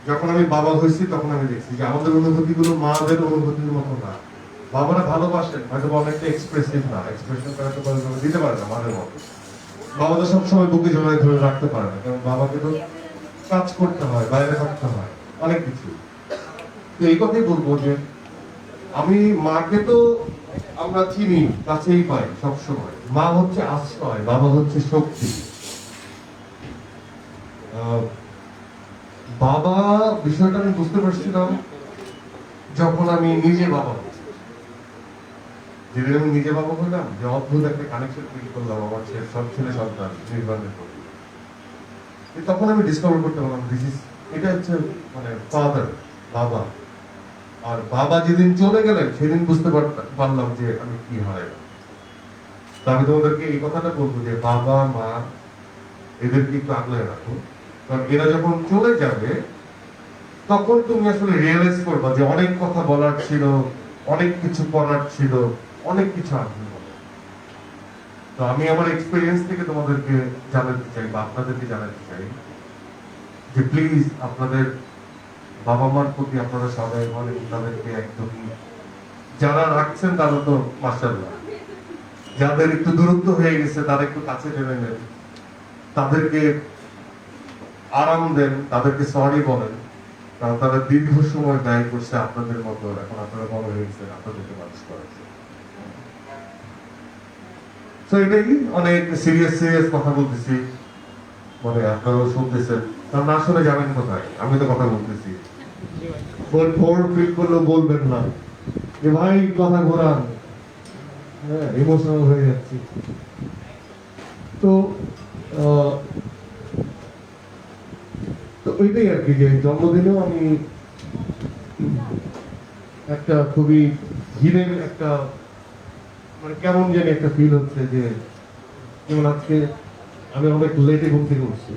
যখন আমি বাবা হয়েছি তখন আমি দেখছি যে আমাদের অনুভূতি গুলো মাদের অনুভূতির মতো না। বাবারা ভালোবাসেন হয়তো অনেকটা এক্সপ্রেসিভ না, এক্সপ্রেশন দিতে পারে না মাদের মতো। বাবাদের সবসময় বুকে জড়ায় ধরে রাখতে পারে না, কারণ বাবাকে তো কাজ করতে হয়, বাইরে থাকতে হয়, অনেক কিছু। তো এই কথাই বলবো যে আমি মাকে তো আমরা চিনি, কাছেই পাই সবসময়, মা হচ্ছে আশ্রয়, বাবা হচ্ছে শক্তি। বাবা বিষয়টা আমি বুঝতে পারছিলাম যখন আমি নিজে বাবা হচ্ছি, যেদিন আমি নিজে বাবা হলাম, যে অদ্ভুত একটা কানেকশন তৈরি করলাম আমার সব ছেলে সন্তান নির্বাণের প্রতি। তখন আমি ডিসকভার করতে পারলাম এটা হচ্ছে মানে ফাদার, বাবা। আর বাবা যেদিন চলে গেলেন সেদিন বুঝতে পারলাম যে আমি কি হারাইলাম। তো আমি তোমাদেরকে এই কথাটা বলবো যে বাবা মা এদেরকে একটু আগলে রাখো, কারণ এরা যখন চলে যাবে তখন তুমি আসলে রিয়েলাইজ করবা যে অনেক কথা বলার ছিল, অনেক কিছু করার ছিল, অনেক কিছু আসবে। তো আমি আমার এক্সপিরিয়েন্স থেকে তোমাদেরকে জানাতে চাই বা আপনাদেরকে জানাতে চাই যে প্লিজ আপনাদের বাবা মার প্রতি আপনারা সবাই মানে তাদেরকে একদমই, যারা রাখছেন তারা তো মাশাআল্লাহ, যাদের একটু দূরত্ব হয়ে গেছে তারা একটু কাছে টেনে নেন, তাদেরকে আরাম দেন, তাদেরকে সরি বলেন, কারণ তারা দীর্ঘ সময় ব্যয় করছে আপনাদের মতো, এখন আপনারা বড় হয়ে গেছেন, আপনাদেরকে মানুষ করাচ্ছে। তো এটাই, অনেক সিরিয়াস কথা বলতেছি, মানে আপনারাও শুনতেছেন, কারণ না শুনে যাবেন কোথায়, আমি তো কথা বলতেছি। ফোর ফিল করলেও বলবেন না যে ভাই কথা ঘোরান, হ্যাঁ ইমোশনাল হয়ে যাচ্ছি। তো তো ওইটাই আর কি, যে জন্মদিনেও আমি একটা খুবই হিডেন একটা মানে কেমন জানি একটা ফিল হচ্ছে যে যেমন আজকে আমি অনেক লেটে ঘুম থেকে উঠছি,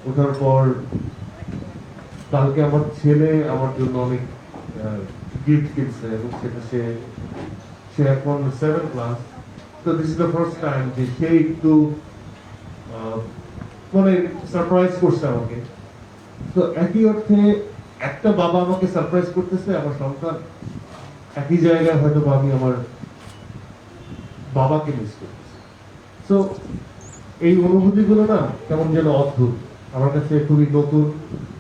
ওঠার পর কালকে আমার ছেলে আমার জন্য অনেক গিফট কিনছে এবং সেটা সে এখন 7 ক্লাস। তো this is the first time যে সে একটু মানে সারপ্রাইজ করছে আমাকে। তো একই অর্থে একটা বাবা আমাকে সারপ্রাইজ করতেছে, আমার সন্তান একই জায়গায় হয়তো আমি আমার বাবাকে মিস করতেছি। তো এই অনুভূতিগুলো না কেমন যেন অদ্ভুত, আমার কাছে খুবই নতুন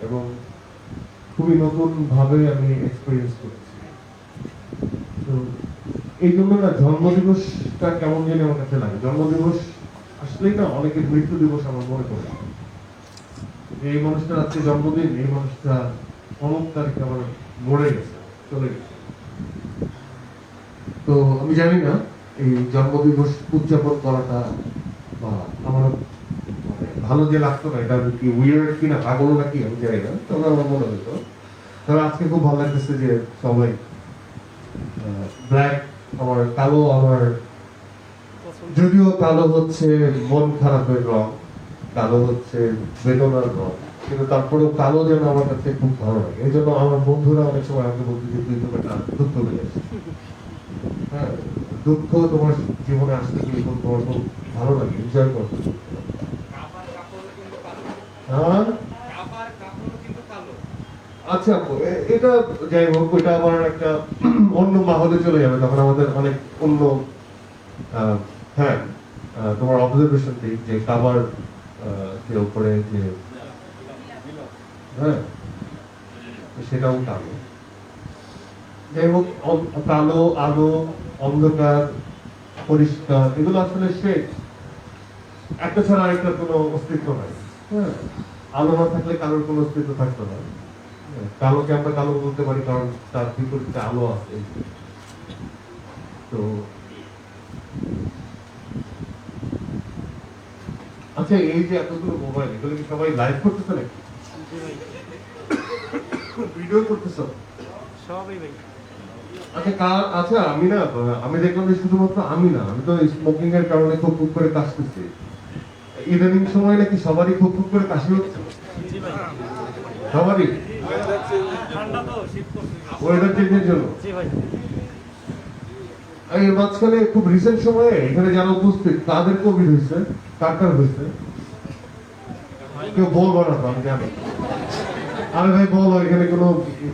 এবং খুবই নতুন ভাবে আমি এক্সপিরিয়েন্স করছি। তো এই জন্য না জন্মদিবসটা কেমন যেন আমার কাছে লাগে। জন্মদিবস আসলেই না অনেকের মৃত্যু দিবস আমার মনে পড়ে, এই মানুষটার আজকে জন্মদিন, এই মানুষটা অমুক তারিখে আমার মরে গেছে, চলে গেছে। তো আমি জানি না এই জন্মদিবস উদযাপন করাটা বা আমার ভালো যে লাগতো না, এটা কি উইয়ার্ড কিনা পাগল নাকি আমি জানি না, তবে আমার মনে হতো। তবে আজকে খুব ভালো লাগতেছে যে সবাই ব্ল্যাক, আমার কালো, আমার যদিও কালো হচ্ছে মন খারাপের রং, কালো হচ্ছে বেদনার রং, কিন্তু তারপরেও কালো যেন আমার কাছে খুব ভালো লাগে। এই জন্য আমার বন্ধুরা অনেক সময় আমাকে বলতে যে তুই তোমার দুঃখ পেয়ে আসিস, হ্যাঁ দুঃখ তোমার জীবনে আসতে গিয়ে তোমার খুব ভালো লাগে, এনজয় করতে। হ্যাঁ আচ্ছা, এটা যাই হোক, ওইটা আমার একটা অন্য মাহলে চলে যাবে, তখন আমাদের অনেক অন্য। হ্যাঁ তোমার অবজারভেশন ঠিক যে কাবার যে উপরে যে, হ্যাঁ সেটাও কালো। যাই হোক, কালো, আলো, অন্ধকার, পরিষ্কার, এগুলো আসলে শেখ একটা ছাড়া আরেকটা কোনো অস্তিত্ব নাই। হ্যাঁ আলো না থাকলে কালোর কোনো অস্তিত্ব থাকতো না। কালোকে আমরা কালো বলতে পারি কারণ তার বিপরীতে আলো আছে। তো আচ্ছা, এই যে এতগুলো মোবাইল, এগুলো কি সবাই লাইভ করতেছে নাকি ভিডিও করতেছ? আচ্ছা আমি না, আমি দেখলাম যে শুধুমাত্র আমি না, আমি তো স্মোকিং এর কারণে খুব খুব করে কাশতেছি। ইদানিং সময় নাকি সবারই খুব খুব করে কাশি হচ্ছে, সবারই ওয়েদার চেঞ্জের জন্য। এই মাঝখানে খুব রিসেন্ট সময়ে এখানে যারা উপস্থিত তাদের কোভিড হয়েছে, কার কার হয়েছে কেউ বলবো না তো, আমি জানি। আরে ভাই বলো, এখানে কোনো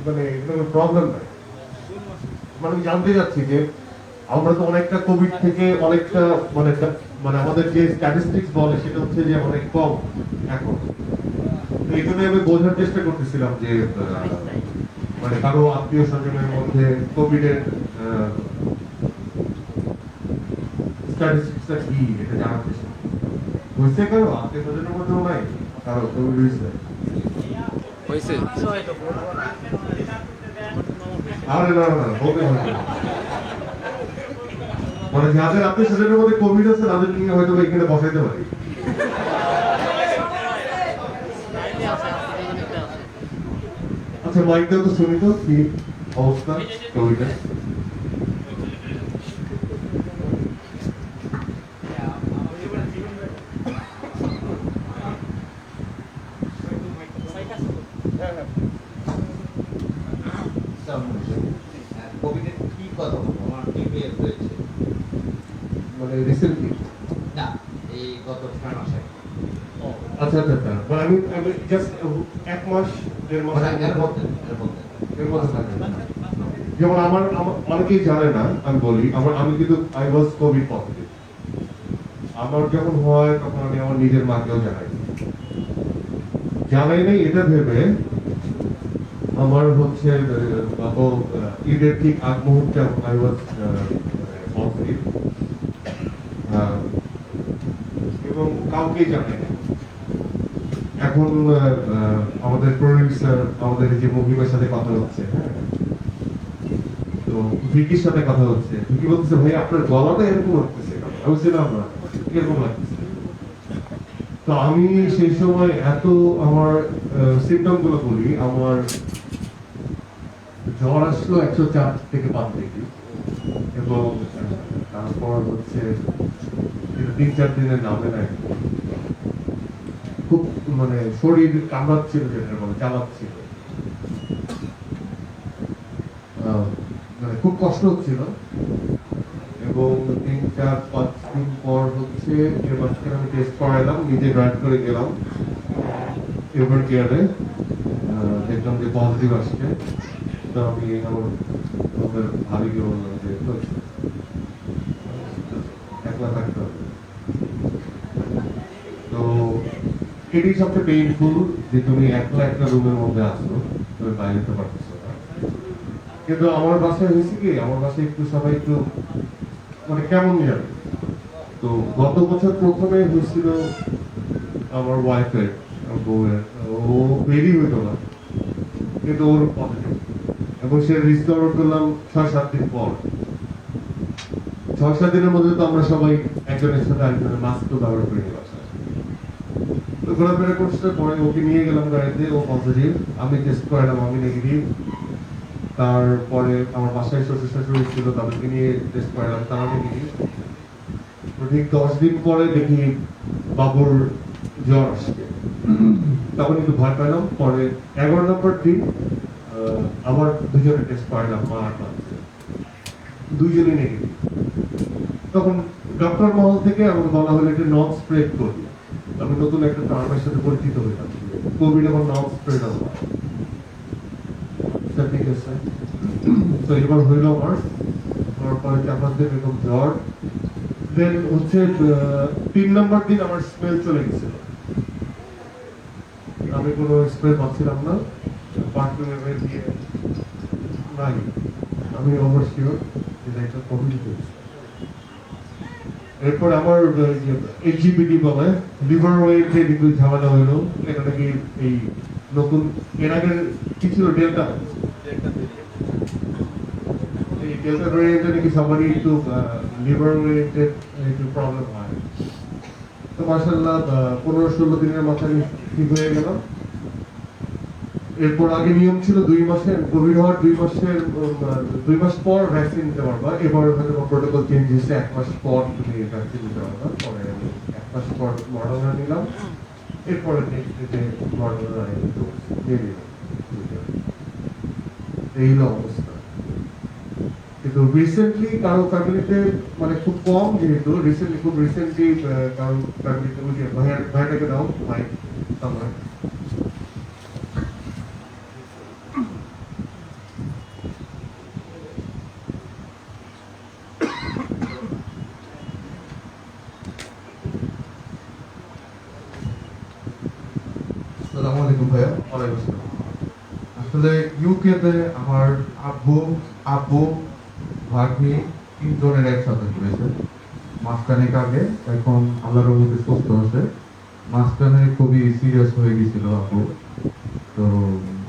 মানে কোনো প্রবলেম নাই। মানে আমি জানতে চাচ্ছি যে আমরা তো অনেকটা কোভিড থেকে অনেকটা মানে আমাদের যে স্ট্যাটিস্টিক্স বলে সেটা হচ্ছে যে অনেক কম এখন। এই জন্য আমি বোঝার চেষ্টা করতেছিলাম যে মানে কারো আত্মীয় স্বজনের মধ্যে কোভিড এর স্ট্যাটিস্টিক্সটা কি, এটা জানার চেষ্টা হয়েছে। কারো আত্মীয় স্বজনের মধ্যেও নাই কারো কোভিড হয়েছে? আরে না না, বলতে হবে মানে যাদের আত্মীয় স্বজনের মধ্যে কোভিড আছে তাদের নিয়ে হয়তো এখানে বসাইতে পারি। আচ্ছা মাইকটা তো শুনি তো কি অবস্থা কবিতা কবিদের কি কথা বলবো আমার টিভিএ হয়েছে মানে রিসেন্টলি না এই গত 6 মাসে আচ্ছা আচ্ছা আচ্ছা মানে আমি জাস্ট এক মাস দেড় মাস মানে এর মধ্যে এর মধ্যে থাকে। যেমন আমার অনেকেই জানে না আমি বলি আমি কিন্তু আই ওয়াজ কোভিড পজিটিভ আমার যখন হয় তখন আমি আমার নিজের মাকেও জানাই নাই এটা ভেবে আমার হচ্ছে ঈদের ঠিক আগ মুহূর্তে আই ওয়াজ পজিটিভ এবং কাউকেই জানাই না। এখন আমাদের প্রডিউসার আমাদের যে মুভিমের সাথে কথা হচ্ছে হ্যাঁ তো ভিকির সাথে কথা হচ্ছে ভিকি বলতেছে ভাই আপনার গলাটা এরকম লাগতেছে আমি বলছিলাম না এরকম লাগতেছে তো আমি সেই সময় এত আমার সিমটম গুলো বলি আমার জ্বর আসলো 104 থেকে 5 ডিগ্রি এবং তারপর হচ্ছে 3-4 দিনের নামে নাই খুব মানে শরীর কামড়াচ্ছিল যেটা বলে চালাচ্ছিল মানে খুব কষ্ট হচ্ছিল এবং 3-4-5 দিন পর হচ্ছে এর মাঝখানে আমি টেস্ট করাইলাম নিজে ড্রাইভ করে গেলাম এভার কেয়ারে দেখলাম যে পজিটিভ আসছে তো আমি আমাদের ভাবিকে বললাম যে একলা থাকতে হবে তো এটি সবচেয়ে পেইনফুল যে তুমি একলা একটা রুমের মধ্যে আসো তুমি বাইরে যেতে পারতেছো না কিন্তু আমার বাসায় হয়েছে কি আমার বাসায় একটু সবাই একটু মানে কেমন যাবে তো গত বছর প্রথমে হয়েছিল আমার ওয়াইফের বউয়ের ও বেরি হইতো না কিন্তু ওর পজিটিভ এবং সে রিস্টোর করলাম 6-7 দিন পর 6-7 দিনের মধ্যে তো আমরা সবাই একজনের সাথে আরেকজনের মাস্ক তো ব্যবহার করে নিই বাসায় তো ঘোরাফেরা করছে পরে ওকে নিয়ে গেলাম গাড়িতে ও পজিটিভ আমি টেস্ট করালাম আমি নেগেটিভ তারপরে আমার বাসায় শ্বশুর শাশুড়ি ছিল তাদেরকে নিয়ে টেস্ট করালাম তারা নেগেটিভ তো ঠিক 10 দিন পরে দেখি বাবুর জ্বর আসছে তখন একটু ভয় পেলাম পরে 11 নম্বর দিন আবার দুজনে টেস্ট করালাম মা আর বাচ্চা দুইজনই নেগেটিভ তখন ডক্টর মহল থেকে আমাকে বলা হলো এটা নন স্প্রেড করবে আমি নতুন একটা টার্মের সাথে পরিচিত হইলাম কোভিড এখন নন স্প্রেড হবে ঠিক আছে তো এবার হইল আমার তারপরে 4-5 দিন এরকম জ্বর দেন হচ্ছে 3 নম্বর দিন আমার স্মেল চলে গেছিল আমি কোনো স্প্রে পাচ্ছিলাম না বাথরুমে দিয়ে নাই আমি অবশ্যই যে এটা কোভিড হয়েছে এরপর আমার এইচজিপিটি বলে লিভার ওয়েটে একটু ঝামেলা হইলো এটা নাকি এই নতুন এর আগে কি ছিল ডেল্টা এই ডেল্টা ভ্যারিয়েন্টে নাকি সবারই একটু লিভার ওয়েটে একটু প্রবলেম হয় তো মাশাআল্লাহ 15-16 দিনের মাথায় ঠিক হয়ে গেলাম এরপর আগে নিয়ম ছিল 2 মাসের কোভিড হওয়ার 2 মাস পর ভ্যাকসিন নিতে পারবা এবার হয়তো প্রোটোকল চেঞ্জ হয়েছে 1 মাস পর তুমি ভ্যাকসিন নিতে পারবা পরে 1 মাস পর মডার্না নিলাম এরপরে নেক্সট মডার্না এই হলো অবস্থা কিন্তু রিসেন্টলি কারো ফ্যামিলিতে মানে খুব কম যেহেতু খুব রিসেন্টলি কারো ফ্যামিলিতে ভাইটাকে দাও ভাই আমার আসসালামু আলাইকুম ভাইয়া। আসলে ইউকেতে আমার আব্বু ভাগ্নি 3 জনের একসাথে হয়েছে মাঝখানেক আগে এখন আল্লাহর রহমতে সুস্থ আছে মাঝখানে খুবই সিরিয়াস হয়ে গেছিল আব্বু তো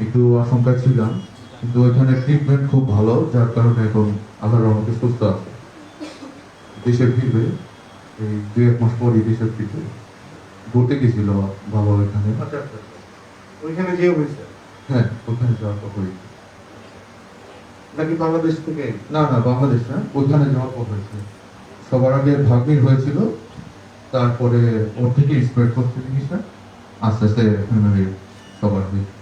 একটু আশঙ্কা ছিলাম কিন্তু ওইখানে ট্রিটমেন্ট খুব ভালো যার কারণে এখন আল্লাহর রহমতে সুস্থ আছে দেশে ফিরবে এই 2-1 মাস পরই দেশে ফিরবে ঘুরতে গেছিল ভালো ওইখানে আচ্ছা ওইখানে যে হয়েছে হ্যাঁ, ওখানে যাওয়ার পর হয়েছে। নাকি বাংলাদেশ থেকে? না না, বাংলাদেশ না, ওখানে যাওয়ার পর হয়েছে। সবার আগে ভাগ্নির হয়েছিল, তারপরে ওর থেকে স্প্রেড করতে জিনিসটা আস্তে আস্তে ফ্যামিলির সবার হয়েছে।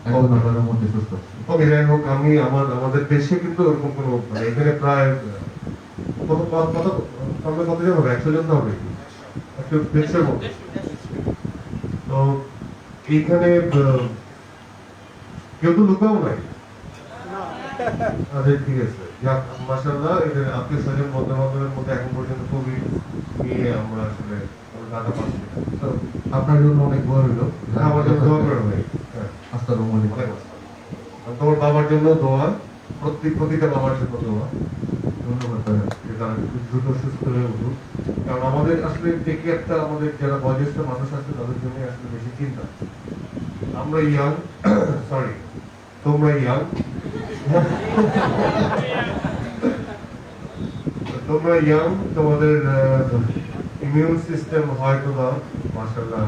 এখন আল্লাহর মধ্যে সুস্থ আছে। ওকে, যাই হোক, আমাদের দেশে কিন্তু ওরকম কোনো মানে এখানে প্রায় কতজন হবে? 100 জন তো হবে একটু দেশের মধ্যে। তো এইখানে কেউ তো লুকাও নাই। আচ্ছা, ঠিক আছে, যাক মাশাআল্লাহ, এদের আত্মীয় স্বজন বন্ধু বান্ধবের মধ্যে এখন পর্যন্ত খুবই নিয়ে আমরা আসলে ডাটা পাচ্ছি। তো আপনার জন্য অনেক দোয়া রইল। আমার জন্য দোয়া করে ভাই। হ্যাঁ, আসসালামু আলাইকুম। আর তোমার বাবার জন্য দোয়া, প্রতিটা বাবার জন্য দোয়া। ধন্যবাদ ভাইয়া। যে তারা খুব দ্রুত সুস্থ হয়ে উঠুক। কারণ আমাদের আসলে দেখি একটা, আমাদের যারা বয়োজ্যেষ্ঠ মানুষ আছে তাদের জন্য আসলে বেশি চিন্তা। আমরা ইয়াং, সরি, তোমরা ইয়াং, তোমরা ইয়াং, তোমাদের ইমিউন সিস্টেম হয়তো বা মাশাআল্লাহ,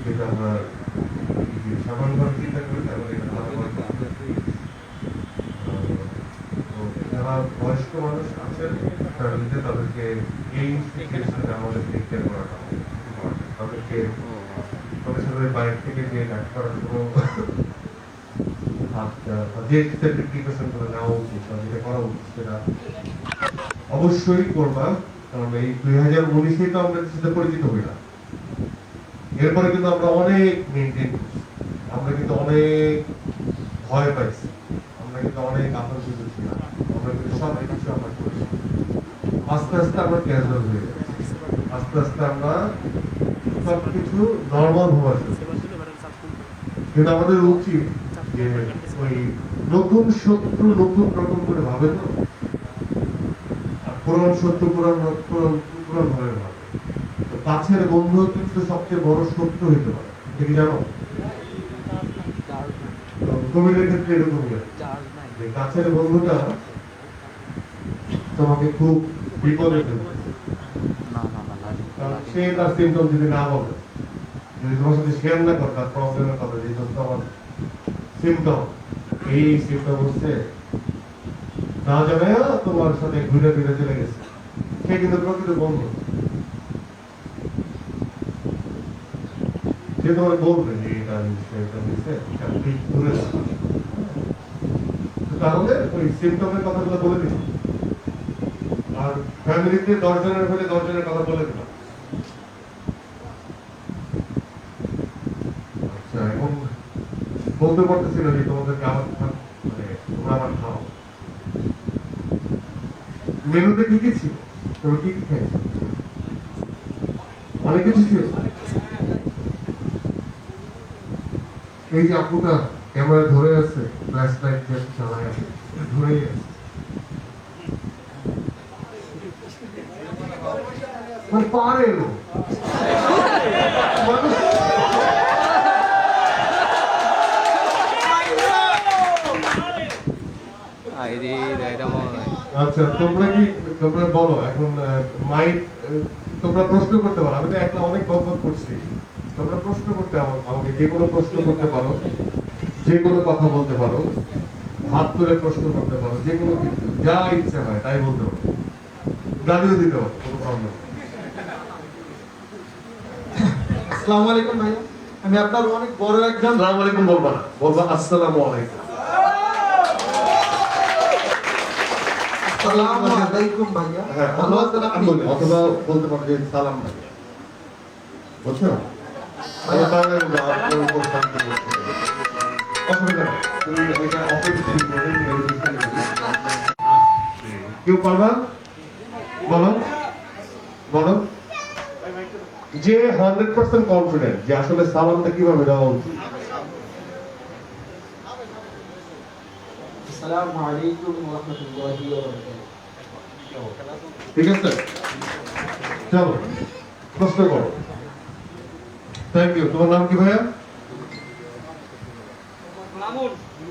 যেটা আমরা সাধারণভাবে চিন্তা করি তাহলে এটা ভালো হয়। তো যারা বয়স্ক মানুষ আছেন ফ্যামিলিতে, তাদেরকে এই সিচুয়েশনে আমাদের টেক কেয়ার করাটা তাদেরকে তাদের বাইরে থেকে যে ডাক্তার যে প্রিকশন গুলো নেওয়া উচিত বা যেটা করা উচিত সেটা অবশ্যই করবা। কারণ এই 2019-এ তো আমরা সাথে পরিচিত হই না, এরপরে কিন্তু আমরা অনেক মেনটেন করছি, আমরা কিন্তু অনেক ভয় পাইছি, আমরা কিন্তু অনেক আতঙ্কিত ছিলাম, আমরা কিন্তু সব কিছু আমরা করেছি। আস্তে আস্তে আমরা ক্যাজুয়াল হয়ে গেছি, আস্তে আস্তে আমরা সবকিছু নর্মাল হওয়ার কিন্তু আমাদের উচিত যে ওই নতুন শত্রু নতুন রকম করে ভাবে, তো আর পুরান শত্রু পুরান ভাবে ভাবে। তো কাছের বন্ধু কিন্তু সবচেয়ে বড় শত্রু হইতে পারে, এটা কি জানো? কোভিডের ক্ষেত্রে এরকম যে কাছের বন্ধুটা তোমাকে খুব বিপদে ফেলবে, কারণ সে তার সিমটম যদি না বলে, যদি তোমার সাথে শেয়ার না করে তার প্রবলেমের কথা, যে আমার সিমটম এই সিমটম হচ্ছে, না জানে তোমার সাথে ঘুরে ফিরে চলে গেছে, সে কিন্তু প্রকৃত বন্ধু। সে তোমার বলবে যে এটা ঘুরে, তাহলে ওই সিমটমের কথাগুলো বলে দিন। আর ফ্যামিলিতে 10 জনের হলে 10 জনের কথা বলে দিলাম। আচ্ছা, এখন বলতে পারতেছি না যে তোমাদেরকে আমার মানে তোমরা আমার খাও। মেনুতে কি কি ছিল? তুমি কি কি খেয়েছো? অনেক কিছু ছিল। এই যে আপুটা ক্যামেরা ধরে আছে, ফ্ল্যাশ লাইট দিয়ে চালায় আছে, ধরেই আছে, মানে পারে ও মানুষ। আচ্ছা, তোমরা বলো এখন, মাইক তোমরা প্রশ্ন করতে পারো, আমি তো একটা অনেক বকবক করছি, তোমরা প্রশ্ন করতে আমাকে যে কোনো প্রশ্ন করতে পারো, যে কোনো কথা বলতে পারো, হাত তুলে প্রশ্ন করতে পারো, যে কোনো কিছু যা ইচ্ছা হয় তাই বলতে পারো, গালিও দিতে পারো, কোনো প্রবলেম। আসসালামু আলাইকুম ভাইয়া, আমি আপনার অনেক বড় একজন। আসসালামু আলাইকুম বলবা না, বলবা আসসালামু আলাইকুম। আসসালামু আলাইকুম ভাইয়া, হ্যাঁ, ভালো আছেন আপনি? অথবা বলতে পারো যে সালাম ভাই, বুঝছো? ভাইয়া, আপনার উপর শান্তি করতে হবে। অসুবিধা নেই, তুমি এটা অপরিচিত করে কেউ পারবা? বলো বলো। যে 100% কনফিডেন্ট যে আসলে সালামটা কিভাবে দেওয়া উচিত। আসসালামু আলাইকুম ওয়া রাহমাতুল্লাহি ওয়া বারাকাতুহু। ঠিক আছে, চলো প্রশ্ন করো। Thank you. তোমার নাম কি ভাইয়া?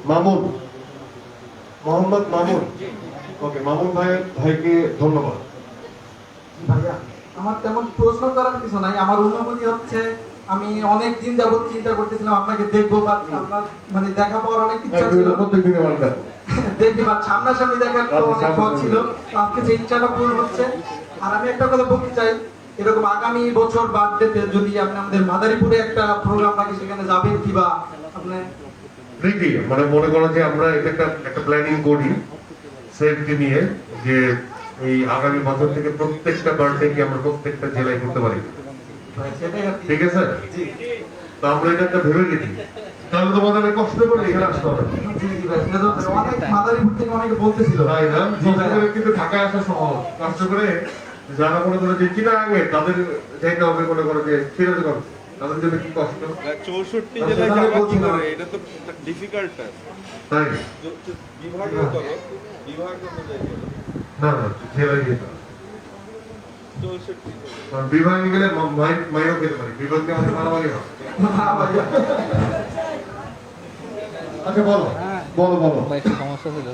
মামুন, মোহাম্মদ মামুন। ওকে, মামুন ভাইকে ধন্যবাদ। ভাইয়া, আমার তেমন প্রশ্ন করার কিছু নাই, আমার অনুভূতি হচ্ছে আমি অনেক দিন যাবত চিন্তা করতেছিলাম আপনাকে দেখবো, বা আপনার মানে দেখা পাওয়ার অনেক ইচ্ছা ছিল। প্রত্যেকদিন আমার দেখো। দেখতে বা সামনাসামনি দেখার তো অনেক শখ ছিল, তো আজকে সেই ইচ্ছাটা পূরণ হচ্ছে। আর আমি একটা কথা বলতে চাই, এরকম আগামী বছর বার্থডেতে যদি আপনি আমাদের মাদারীপুরে একটা প্রোগ্রাম রাখি, সেখানে যাবেন কি, বা আপনি দেখি মানে মনে করো যে আমরা এটা একটা প্ল্যানিং করি সেফটি নিয়ে, যে এই আগামী বছর থেকে প্রত্যেকটা বার্থডে কি আমরা প্রত্যেকটা জেলায় করতে পারি, সেটাই আর কি। ঠিক আছে? তো আমরা এটা একটা ভেবে দেখি, তাহলে তোমাদের অনেক কষ্ট করে এখানে আসতে হবে, জি, জি ভাই, এটা তো অনেক মাদারীপুর থেকে অনেকে বলতেছিল। তাই না? কষ্ট করে কিন্তু ঢাকায় আসা সহজ, কষ্ট করে যারা মনে করো যে চিনা আগে তাদের যাইতে হবে, মনে করো যে সিরাজগঞ্জ, তাদের জন্য কি কষ্ট, 64 জেলায় যাওয়া কি করে? এটা তো ডিফিকাল্ট টাস্ক। তাই বিভাগীয় করো, বিভাগ অনুযায়ী করো। না না জেলায় যেতে হবে। 64 কারণ বিভাগে গেলে মাইরও খেতে পারি, বিভাগে আমাদের মারামারি হয়। আচ্ছা বলো বলো বলো। ভাই একটু সমস্যা ছিল।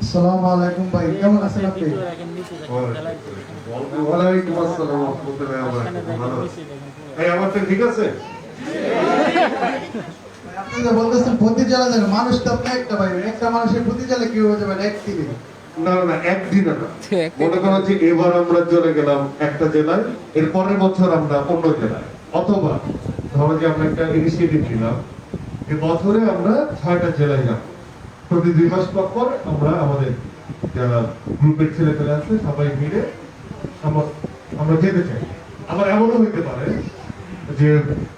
আসসালামু আলাইকুম ভাই, কেমন আছেন আপনি? ওয়ালাইকুম আসসালাম ওয়া রাহমাতুল্লাহি ওয়া বারাকাতুহু। ভালো আছি। এই আমার তো ঠিক আছে? আপনি যে বলতেছেন প্রতি জেলা যাবে, মানুষ তো আপনি একটা ভাই, একটা মানুষের প্রতি জেলা কি হয়ে যাবে একদিনে? না না একদিন না, মনে করো যে এবার আমরা চলে গেলাম একটা জেলায়, এর পরের বছর আমরা অন্য জেলায়, অথবা ধরো যে আমরা একটা ইনিশিয়েটিভ নিলাম এই বছরে আমরা 6টা জেলায় যাব, প্রতি 2 মাস পর পর আমরা আমাদের যারা গ্রুপের ছেলে পেলে আছে সবাই মিলে আমরা যেতে চাই। আবার এমনও হইতে পারে যে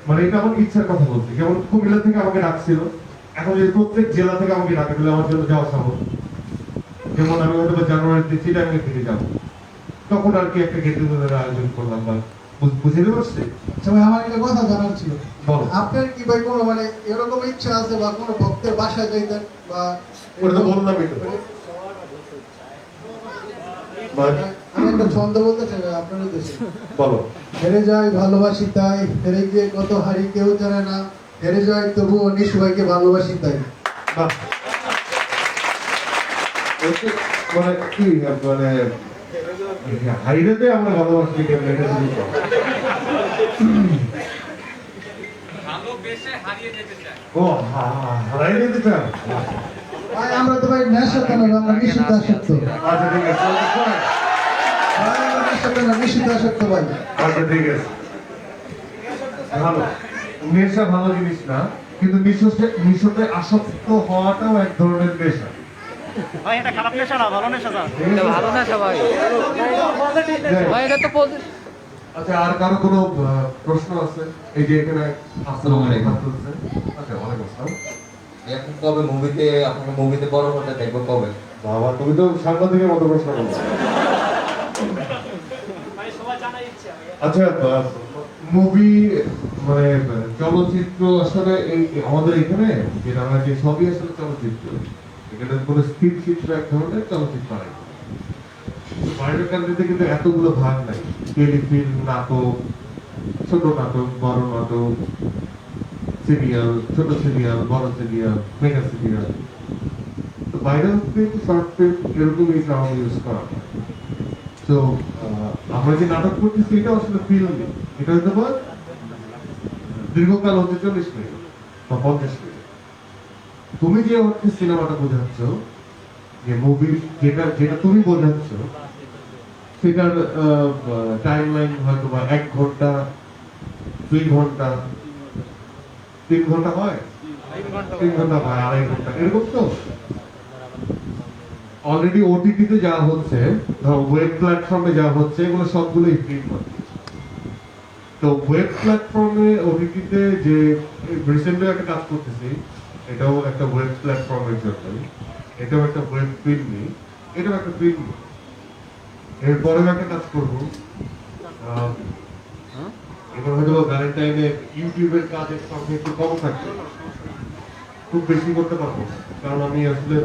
মানে এটা আমার ইচ্ছার কথা বলছি, যেমন কুমিল্লা থেকে আমাকে ডাকছিল, এখন যদি প্রত্যেক জেলা থেকে আমাকে ডাকে তাহলে আমার জন্য যাওয়া সম্ভব। যেমন আমি হয়তো জানুয়ারিতে চিটাগাং থেকে যাবো, তখন আর কি একটা গেট টুগেদারের আয়োজন করলাম, বা বুঝতে পারছি। আচ্ছা ভাই, আমার একটা কথা জানার ছিল, বলো। আপনার কি ভাই কোনো মানে এরকম ইচ্ছা আছে বা কোনো ভক্তের বাসায় যাইতেন, বা ওটা তো বললামই তো। আমি একটা ছন্দ বলতে চাই ভাই আপনার উদ্দেশ্যে। বলো। হেরে যাই ভালোবাসি তাই, হেরে গিয়ে কত হারি কেউ জানে না, হেরে যাই তবুও নিঃসবাইকে ভালোবাসি তাই। বাহ। মানে কি মানে হাইরেতে আমরা ভালোবাসি কেমন, এটা শুধু বলো। ভালোবেসে হারিয়ে যেতে চায়। ও হারাই যেতে চান? ভাই আমরা তো ভাই নেশাতে না, আমরা নিষিদ্ধ আসক্ত। আচ্ছা ঠিক আছে, ভাই আমরা নেশাতে না, নিষিদ্ধ আসক্ত ভাই। আচ্ছা ঠিক আছে, ভালো। নেশা ভালো জিনিস না, কিন্তু নিঃসতে আসক্ত হওয়াটাও এক ধরনের নেশা। ভাই এটা খারাপ নেশা না, ভালো নেশা স্যার। এটা ভালো না সবাই। ভাই এটা তো আচ্ছা আর কারো কোনো প্রশ্ন আছে? এই যে এখানে আসসালামু আলাইকুম। আচ্ছা ওয়ালাইকুম আসসালাম। এখন কবে মুভিতে, আপনাকে মুভিতে বড় হতে দেখবো কবে? বাবা তুমি তো সাংবাদিকের মতো প্রশ্ন করছো। আচ্ছা মুভি মানে চলচ্চিত্র আসলে এই আমাদের এখানে যেটা আমরা যে সবই আসলে চলচ্চিত্র, এখানে কোনো স্থির চিত্র এক ধরনের চলচ্চিত্র নাই। বাইরের কান্ট্রিতে কিন্তু এতগুলো ভাগ নাই, টেলিফিল্ম, নাটক, ছোট নাটক, বড় নাটক, সিরিয়াল, ছোট সিরিয়াল, বড় সিরিয়াল, মেগা সিরিয়াল। তো ভাইরাল ফিল্ম, শর্ট ফিল্ম এরকমই সাউন্ড ইউজ করা হয়। তো আমরা যে নাটক করতেছি এটা আসলে ফিল্ম, এটা হয়তো বা দীর্ঘকাল হতে 40 মিনিট বা 50 মিনিট। তুমি যে হচ্ছে সিনেমাটা বোঝাচ্ছ, যে মুভি যেটা যেটা তুমি বোঝাচ্ছ, সেটার টাইম লাইন হয়তো বা 1 ঘন্টা, 2 ঘন্টা, 3 ঘন্টা হয়, 3 ঘন্টা হয়, 2.5 ঘন্টা, এরকম। তো অলরেডি ওটিটিতে যা হচ্ছে, ওয়েব প্ল্যাটফর্মে যা হচ্ছে, এগুলো সবগুলোই ফিল্ম হচ্ছে। তো ওয়েব প্ল্যাটফর্মে ওটিটিতে যে রিসেন্টলি একটা কাজ করতেছি, এটাও একটা ওয়েব প্ল্যাটফর্মের জন্য, এটাও একটা ওয়েব ফিল্মই, এটাও একটা ফিল্ম। এরপরেও একটা কাজ করবো, এবার হয়তো ভ্যালেন্টাইনে ইউটিউবের কাজের সঙ্গে একটু কম থাকবে, খুব বেশি করতে পারবো না। কারণ আমি আসলে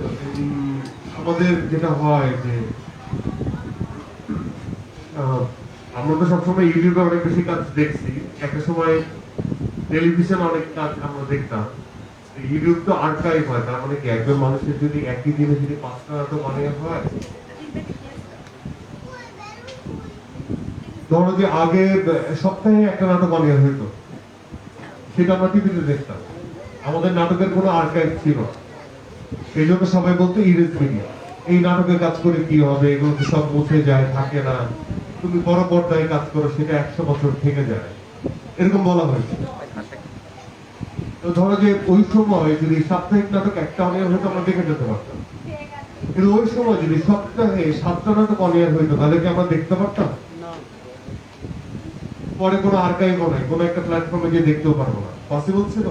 আমাদের যেটা হয় যে আমরা তো সবসময় ইউটিউবে অনেক বেশি কাজ দেখছি, একটা সময় টেলিভিশন অনেক কাজ আমরা দেখতাম। ইউটিউব তো আর্কাইভ হয়, তার মানে কি একজন মানুষের যদি একই দিনে যদি 5টা নাটক বানিয়ে হয়, ধরো যে আগে সপ্তাহে একটা নাটক অনিয়ার হইতো, সেটা আমরা টিভিতে দেখতাম, আমাদের নাটকের কোনো আর্কাইভ ছিল না। এই জন্য সবাই বলতো ইরেজ মিডিয়া, এই নাটকে কাজ করে কি হবে, এগুলো তো সব মুছে যায়, থাকে না, তুমি বড় পর্দায় কাজ করো সেটা 100 বছর থেকে যায়, এরকম বলা হয়েছে। তো ধরো যে ওই সময় যদি সাপ্তাহিক নাটক একটা অনিয়ার হইতো আমরা দেখে যেতে পারতাম, কিন্তু ওই সময় যদি সপ্তাহে 7টা নাটক অনিয়ার হইতো তাদেরকে আমরা দেখতে পারতাম? পরে কোনো আর্কাইভও নাই, কোনো একটা প্ল্যাটফর্মে গিয়ে দেখতেও পারবো না, পসিবল ছিল।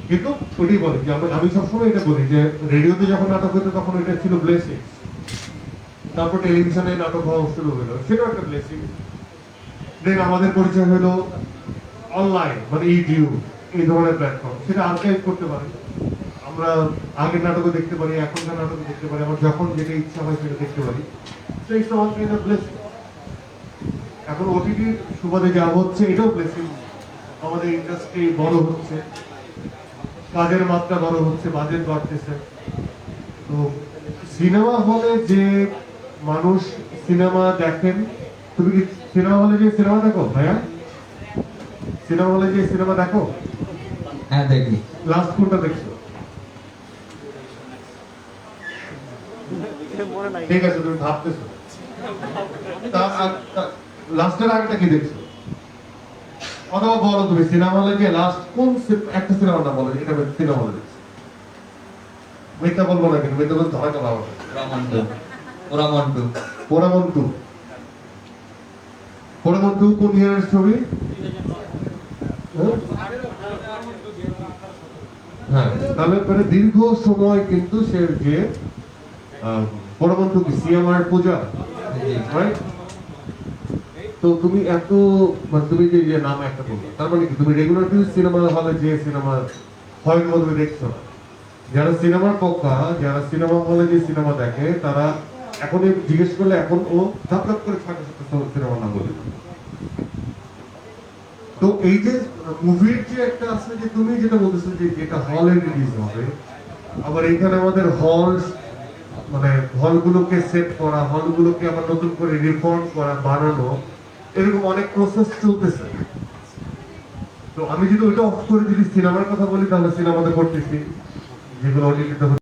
কিন্তু ওটাই বলে যে আমি সবসময় এটা বলি যে রেডিওতে যখন নাটক হতো তখন এটা ছিল ব্লেসিং, তারপর টেলিভিশনে নাটক হওয়া শুরু হলো, সেটাও একটা ব্লেসিং। দেন আমাদের পরিচয় হলো অনলাইন, মানে ইউটিউব এই ধরনের প্ল্যাটফর্ম, সেটা আর্কাইভ করতে পারি, আমরা আগের নাটকও দেখতে পারি, এখনকার নাটকও দেখতে পারি, আমার যখন যেটা ইচ্ছা হয় সেটা দেখতে পারি। So it's all kind of blessing. এখন ওটিটির সুবাদে যা হচ্ছে এটাও ব্লেসিং, আমাদের ইন্ডাস্ট্রি বড় হচ্ছে, কাজের মাত্রা বড় হচ্ছে, বাজেট বাড়তেছে। তো সিনেমা হলে যে মানুষ সিনেমা দেখেন, তুমি কি সিনেমা হলে যে সিনেমা দেখো ভাইয়া? সিনেমা হলে যে সিনেমা দেখো? হ্যাঁ দেখি। লাস্ট কোনটা দেখছো? মনে নাই। ঠিক আছে, তুমি ভাবতেছো, লাস্টের আগেটা কি দেখছো? অথবা বলো তুমি সিনেমা হলে যে লাস্ট কোন একটা সিনেমার নাম বলো, এটা সিনেমা হলে দেখছো। মিথ্যা বলবো না, কিন্তু মিথ্যা বলতে ধরা গেল আমার। পোরামন্টু পোরামন্টু। পোরামন্টু কোন ইয়ারের ছবি? হ্যাঁ, তাহলে মানে দীর্ঘ সময় কিন্তু সে যে পোরামন্টু কি সিএমআর পূজা, রাইট? তো তুমি এত মানে তুমি যে নাম একটা বলছো, তার মানে কি তুমি রেগুলার সিনেমা হলে যে সিনেমা হলের মধ্যে দেখছো না? যারা সিনেমার পক্ষা, যারা সিনেমা হলে যে সিনেমা দেখে, তারা এখন জিজ্ঞেস করলে এখন ও ধাপ ধাপ করে সিনেমার নাম বলে। তো এই যে মুভির যে একটা আছে, যে তুমি যেটা বলতেছো যে যেটা হলে রিলিজ হবে, আবার এখানে আমাদের হল, মানে হলগুলোকে সেট করা, হলগুলোকে আবার নতুন করে রিফর্ম করা, বানানো, এরকম অনেক প্রসেস চলতেছে। তো আমি যদি ওইটা অফ করে যদি সিনেমার কথা বলি, তাহলে সিনেমাতে করতেছি যেগুলো